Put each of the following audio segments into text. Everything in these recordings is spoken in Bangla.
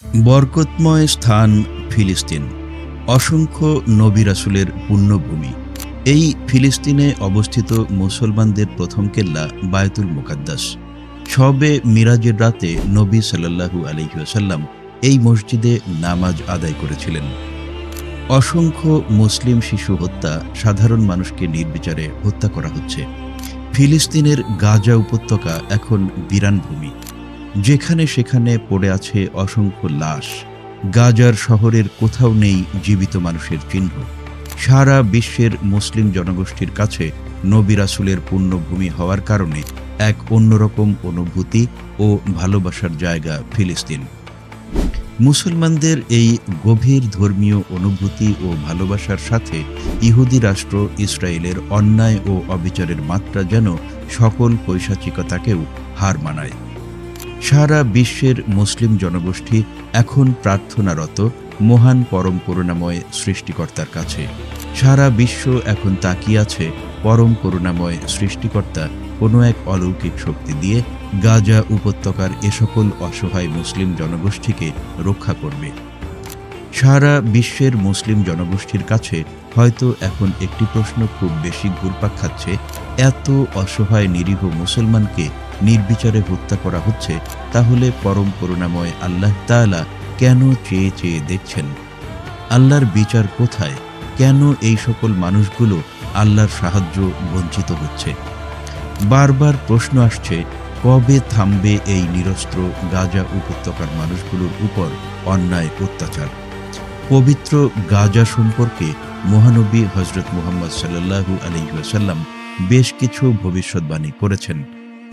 বরকতময় স্থান ফিলিস্তিন, অসংখ্য নবী রাসূলের পুণ্যভূমি। এই ফিলিস্তিনে অবস্থিত মুসলমানদের প্রথম কেল্লা বায়তুল মুকাদ্দাস। শবে মিরাজের রাতে নবী সাল্লাল্লাহু আলাইহি ওয়াসাল্লাম এই মসজিদে নামাজ আদায় করেছিলেন। অসংখ্য মুসলিম শিশু হত্যা, সাধারণ মানুষকে নির্বিচারে হত্যা করা হচ্ছে। ফিলিস্তিনের গাজা উপত্যকা এখন বিরান ভূমি। যেখানে সেখানে পড়ে আছে অসংখ্য লাশ। গাজার শহরের কোথাও নেই জীবিত মানুষের চিহ্ন। সারা বিশ্বের মুসলিম জনগোষ্ঠীর কাছে নবী রাসূলের পুণ্যভূমি হওয়ার কারণে এক অন্যরকম অনুভূতি ও ভালোবাসার জায়গা ফিলিস্তিন। মুসলমানদের এই গভীর ধর্মীয় অনুভূতি ও ভালোবাসার সাথে ইহুদি রাষ্ট্র ইসরায়েলের অন্যায় ও অবিচারের মাত্রা যেন সকল পৈশাচিকতাকেও হার মানায়। সারা বিশ্বের মুসলিম জনগোষ্ঠী এখন প্রার্থনারত মহান পরম করুণাময় সৃষ্টিকর্তার কাছে। সারা বিশ্ব এখন তাকিয়ে আছে পরম করুণাময় সৃষ্টিকর্তা কোনো এক অলৌকিক শক্তি দিয়ে গাজা উপত্যকার এ সকল অসহায় মুসলিম জনগোষ্ঠীকে রক্ষা করবে। সারা বিশ্বের মুসলিম জনগোষ্ঠীর কাছে হয়তো এখন একটি প্রশ্ন খুব বেশি ঘুরপাক খাচ্ছে, এত অসহায় নিরীহ মুসলমানকে নির্বিচারে হত্যা করা হচ্ছে, তাহলে পরম করুণাময় আল্লাহ তাআলা কেন চেয়ে চেয়ে দেখছেন? আল্লাহর বিচার কোথায়? কেন এই সকল মানুষগুলো আল্লাহর সাহায্য বঞ্চিত হচ্ছে? বারবার প্রশ্ন আসছে, কবে থামবে এই নিরস্ত্র গাজা উপত্যকার মানুষগুলোর উপর অন্যায় অত্যাচার? পবিত্র গাজা সম্পর্কে মহানবী হযরত মুহাম্মদ সাল্লাল্লাহু আলাইহি ওয়াসাল্লাম বেশ কিছু ভবিষ্যদ্বাণী করেছেন।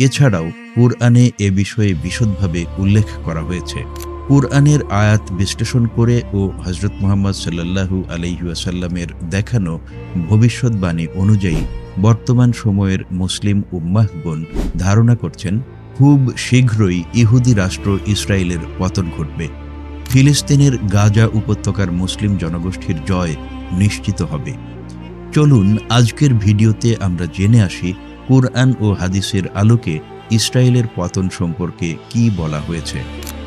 এছাড়াও কুরআনে এ বিষয়ে বিশদভাবে উল্লেখ করা হয়েছে। কুরআনের আয়াত বিশ্লেষণ করে ও হযরত মুহাম্মদ সাল্লাল্লাহু আলাইহি ওয়াসাল্লামের দেখানো ভবিষ্যদ্বাণী অনুযায়ী বর্তমান সময়ের মুসলিম উম্মাহগণ ধারণা করছেন, খুব শীঘ্রই ইহুদি রাষ্ট্র ইসরায়েলের পতন ঘটবে। ফিলিস্তিনের গাজা উপত্যকার মুসলিম জনগোষ্ঠীর জয় নিশ্চিত হবে। চলুন আজকের ভিডিওতে আমরা জেনে আসি কুরআন ও হাদিসের আলোকে ইসরায়েলের পতন সম্পর্কে কি বলা হয়েছে।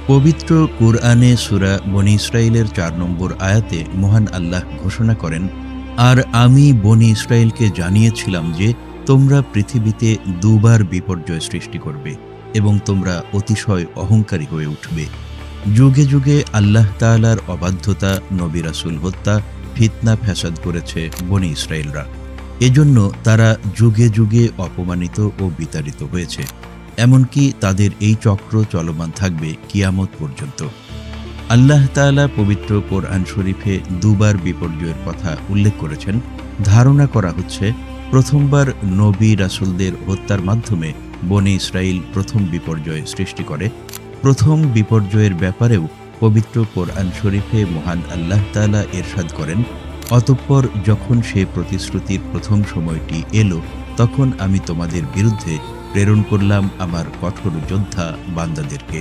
পবিত্র কুরআনে সূরা বনী ইসরাইলের ৪ নম্বর আয়াতে মহান আল্লাহ ঘোষণা করেন, আর আমি বনী ইসরায়েলকে জানিয়েছিলাম যে তোমরা পৃথিবীতে দুবার বিপর্যয় সৃষ্টি করবে এবং তোমরা অতিশয় অহংকারী হয়ে উঠবে। যুগে যুগে আল্লাহ তাআলার অবাধ্যতা, নবী রাসূল হত্যা, ফিতনা ফ্যাসাদ করেছে বনী ইসরায়েলরা। এজন্য তারা যুগে যুগে অপমানিত ও বিতাড়িত হয়েছে। এমনকি তাদের এই চক্র চলমান থাকবে কিয়ামত পর্যন্ত। আল্লাহ তাআলা পবিত্র কোরআন শরীফে দুবার বিপর্যয়ের কথা উল্লেখ করেছেন। ধারণা করা হচ্ছে প্রথমবার নবী রাসূলদের হত্যার মাধ্যমে বনী ইসরাইল প্রথম বিপর্যয় সৃষ্টি করে। প্রথম বিপর্যয়ের ব্যাপারেও পবিত্র কোরআন শরীফে মহান আল্লাহ তাআলা ইরশাদ করেন, অতঃপর যখন সে প্রতিশ্রুতির প্রথম সময়টি এলো, তখন আমি তোমাদের বিরুদ্ধে প্রেরণ করলাম আমার কঠোর যোদ্ধা বান্দাদেরকে।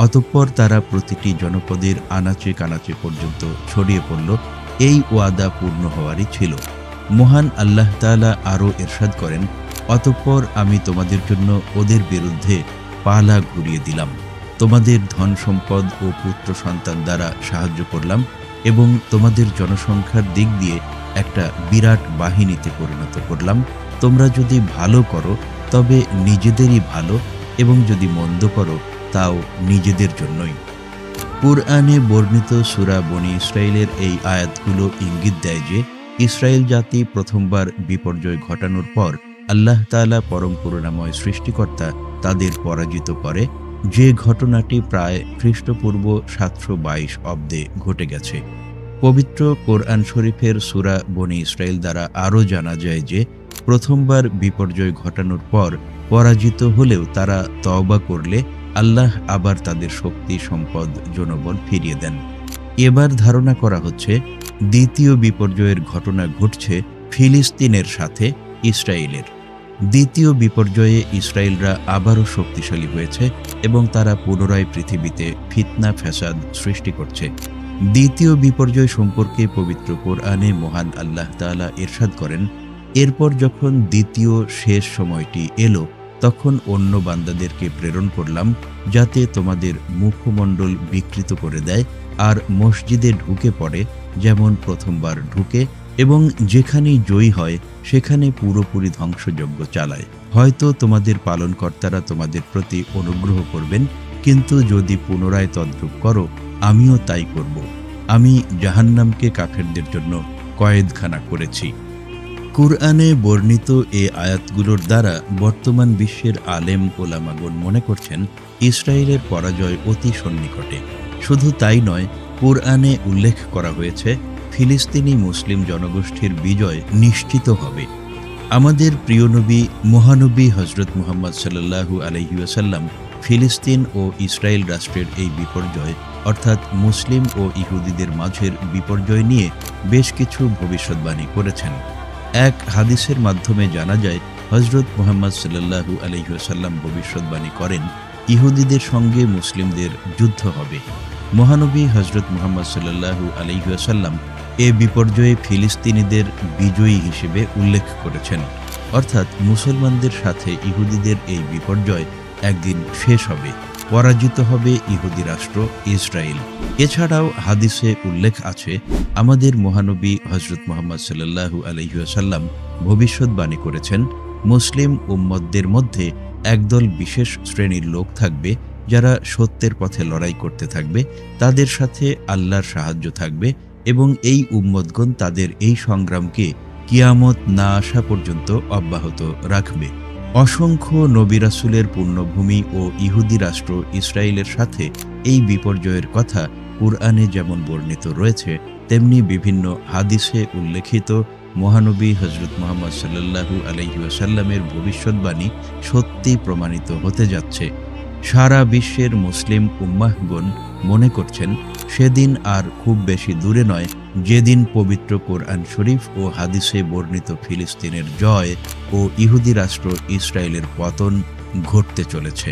অতঃপর তারা প্রতিটি জনপদের আনাচে কানাচে পর্যন্ত ছড়িয়ে পড়ল। এই ওয়াদা পূর্ণ হওয়ারই ছিল। মহান আল্লাহ তাআলা আরও ইরশাদ করেন, অতঃপর আমি তোমাদের জন্য ওদের বিরুদ্ধে পালা ঘুরিয়ে দিলাম, তোমাদের ধন সম্পদ ও পুত্র সন্তান দ্বারা সাহায্য করলাম এবং তোমাদের জনসংখ্যার দিক দিয়ে একটা বিরাট বাহিনীতে পরিণত করলাম। তোমরা যদি ভালো করো তবে নিজেদেরই ভালো, এবং যদি মন্দ করো তাও নিজেদের জন্যই। কুরআনে বর্ণিত সূরা বনী ইসরাইলের এই আয়াতগুলো ইঙ্গিত দেয় যে ইসরায়েল জাতি প্রথমবার বিপর্যয় ঘটানোর পর আল্লাহ তাআলা পরম করুণাময় সৃষ্টিকর্তা তাদের পরাজিত করে, যে ঘটনাটি প্রায় খ্রিস্টপূর্ব ৭২২ অব্দে ঘটে গেছে। পবিত্র কোরআন শরীফের সূরা বনী ইসরাইল দ্বারা আরও জানা যায় যে প্রথমবার বিপর্যয় ঘটানোর পর পরাজিত হলেও তারা তওবা করলে আল্লাহ আবার তাদের শক্তি, সম্পদ, জনবল ফিরিয়ে দেন। এবার ধারণা করা হচ্ছে দ্বিতীয় বিপর্যয়ের ঘটনা ঘটছে ফিলিস্তিনের সাথে ইসরায়েলের। দ্বিতীয় বিপর্যয়ে ইসরায়েলরা আবারও শক্তিশালী হয়েছে এবং তারা পুনরায় পৃথিবীতে ফিতনা ফ্যাসাদ সৃষ্টি করছে। দ্বিতীয় বিপর্যয় সম্পর্কে পবিত্র কোরআনে মহান আল্লাহ তাআলা ইরশাদ করেন, এরপর যখন দ্বিতীয় শেষ সময়টি এলো, তখন অন্য বান্দাদেরকে প্রেরণ করলাম যাতে তোমাদের মুখমণ্ডল বিকৃত করে দেয় আর মসজিদে ঢুকে পড়ে যেমন প্রথমবার ঢুকে, এবং যেখানেই জয়ী হয় সেখানে পুরোপুরি ধ্বংসযজ্ঞ চালায়। হয়তো তোমাদের পালনকর্তারা তোমাদের প্রতি অনুগ্রহ করবেন, কিন্তু যদি পুনরায় তদ্রূপ করো আমিও তাই করব। আমি জাহান্নামকে কাফেরদের জন্য কয়েদখানা করেছি। কুরআনে বর্ণিত এ আয়াতগুলোর দ্বারা বর্তমান বিশ্বের আলেম ওলামাগণ মনে করছেন ইসরায়েলের পরাজয় অতি সন্নিকটে। শুধু তাই নয়, কুরআনে উল্লেখ করা হয়েছে ফিলিস্তিনি মুসলিম জনগোষ্ঠীর বিজয় নিশ্চিত হবে। আমাদের প্রিয় নবী মহানবী হজরত মুহাম্মদ সাল্লাল্লাহু আলাইহি ওয়াসাল্লাম ফিলিস্তিন ও ইসরায়েল রাষ্ট্রের এই বিপর্যয় অর্থাৎ মুসলিম ও ইহুদিদের মাঝের বিপর্যয় নিয়ে বেশ কিছু ভবিষ্যৎবাণী করেছেন। এক হাদিসের মাধ্যমে জানা যায় হজরত মুহাম্মদ সাল্লাল্লাহু আলাইহি ওয়াসাল্লাম ভবিষ্যৎবাণী করেন ইহুদিদের সঙ্গে মুসলিমদের যুদ্ধ হবে। মহানবী হজরত মুহাম্মদ সাল্লাল্লাহু আলাইহি ওয়াসাল্লাম এ বিপর্যয়ে ফিলিস্তিনিদের বিজয়ী হিসেবে উল্লেখ করেছেন, অর্থাৎ মুসলমানদের সাথে ইহুদিদের এই বিপর্যয় একদিন শেষ হবে, পরাজিত হবে ইহুদি রাষ্ট্র ইসরায়েল। এছাড়াও হাদিসে উল্লেখ আছে আমাদের মহানবী হজরত মুহাম্মদ সাল্লাল্লাহু আলাইহি ওয়াসাল্লাম ভবিষ্যৎবাণী করেছেন মুসলিম উম্মতদের মধ্যে একদল বিশেষ শ্রেণীর লোক থাকবে যারা সত্যের পথে লড়াই করতে থাকবে, তাদের সাথে আল্লাহর সাহায্য থাকবে এবং এই উম্মতগণ তাদের এই সংগ্রামকে কিয়ামত না আসা পর্যন্ত অব্যাহত রাখবে। অসংখ্য নবী রাসূলের পুণ্যভূমি ও ইহুদি রাষ্ট্র ইসরায়েলের সাথে এই বিপর্যয়ের কথা কুরআনে যেমন বর্ণিত রয়েছে, তেমনি বিভিন্ন হাদিসে উল্লেখিত মহানবী হজরত মুহাম্মদ সাল্লাল্লাহু আলাইহি ওয়াসাল্লামের ভবিষ্যৎবাণী সত্যি প্রমাণিত হতে যাচ্ছে। সারা বিশ্বের মুসলিম উম্মাহগণ মনে করছেন সেদিন আর খুব বেশি দূরে নয় যেদিন পবিত্র কোরআন শরীফ ও হাদিসে বর্ণিত ফিলিস্তিনের জয় ও ইহুদি রাষ্ট্র ইসরায়েলের পতন ঘটতে চলেছে।